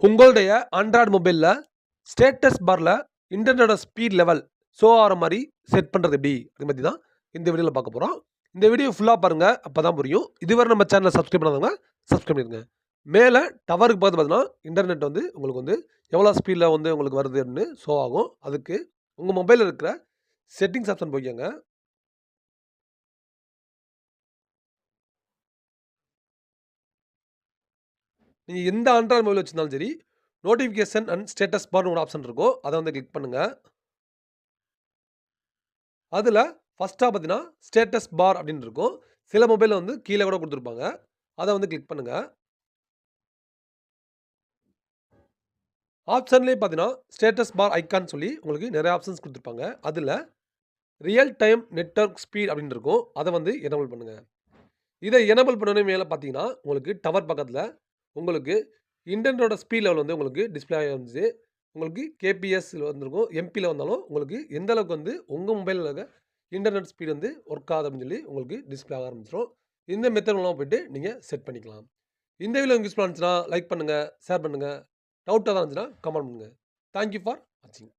உங்களுடைய ஆண்ட்ராய்டு மொபைல்ல ஸ்டேட்டஸ் பார்ல இன்டர்நெட்டோட ஸ்பீட் லெவல் ஷோ ஆகுற மாரி செட் பண்றது எப்படி? அத பத்தி தான் இந்த வீடியோல பார்க்க போறோம். இந்த வீடியோ ஃபுல்லா பாருங்க. அப்பதான் புரியும். இதுவரை நம்ம சேனல சப்ஸ்கிரைப் பண்ணாதவங்க சப்ஸ்கிரைப் பண்ணிருங்க. மேல டவருக்கு பக்கத்துல பார்த்தீங்கன்னா, இன்டர்நெட் வந்து உங்களுக்கு வந்து எவ்வளோ ஸ்பீட்ல வந்து உங்களுக்கு வருதுன்னு ஷோ ஆகும். அதுக்கு உங்க மொபைல்ல இருக்கிற செட்டிங்ஸ் ஆப்ஷன் போய்க்கோங்க. நீங்க எந்த ஆண்ட்ராய்டு மொபைல் வச்சிருந்தாலும் சரி, நோட்டிஃபிகேஷன் அண்ட் ஸ்டேட்டஸ் பார்ன்னு ஒரு ஆப்ஷன் இருக்கும். அத வந்து கிளிக் பண்ணுங்க. அதுல ஃபர்ஸ்ட்டா பார்த்தீங்கன்னா, ஸ்டேட்டஸ் பார் அப்படின்னு இருக்கும். சில மொபைல்ல வந்து கீழ கூட குடுத்துருப்பாங்க. அத வந்து கிளிக் பண்ணுங்க. ஆப்ஷன்லேயே பார்த்தீங்கன்னா, ஸ்டேட்டஸ் பார் ஐகான் சொல்லி உங்களுக்கு நெறைய ஆப்ஷன்ஸ் குடுத்துருப்பாங்க. அதுல ரியல் டைம் நெட்வொர்க் ஸ்பீட் அப்படின்னு இருக்கும். அத வந்து எனேபிள் பண்ணுங்க. இத எனேபிள் பண்ணோனே மேல பார்த்தீங்கன்னா, உங்களுக்கு டவர் பக்கத்துல உங்களுக்கு இன்டர்நெட்டோட ஸ்பீட் லெவல் வந்து உங்களுக்கு டிஸ்ப்ளே ஆகி வந்துச்சு. உங்களுக்கு கேபிஎஸ்ல வந்திருக்கும். எம்பில வந்தாலும் உங்களுக்கு எந்த அளவுக்கு வந்து உங்க மொபைல்ல இருக்க இன்டர்நெட் ஸ்பீட் வந்து ஒர்க் ஆகுது அப்படின்னு சொல்லி உங்களுக்கு டிஸ்ப்ளே ஆக ஆரம்பிச்சுரும். இந்த மெத்தட் மூலமா போயிட்டு நீங்க செட் பண்ணிக்கலாம். இந்த வீடியோ உங்களுக்கு யூஸ்ஃபுல்லா இருந்துச்சுன்னா லைக் பண்ணுங்க, ஷேர் பண்ணுங்க. டவுட்டா தான் இருந்துச்சுன்னா கமெண்ட் பண்ணுங்க. தேங்க் யூ ஃபார் வாட்சிங்.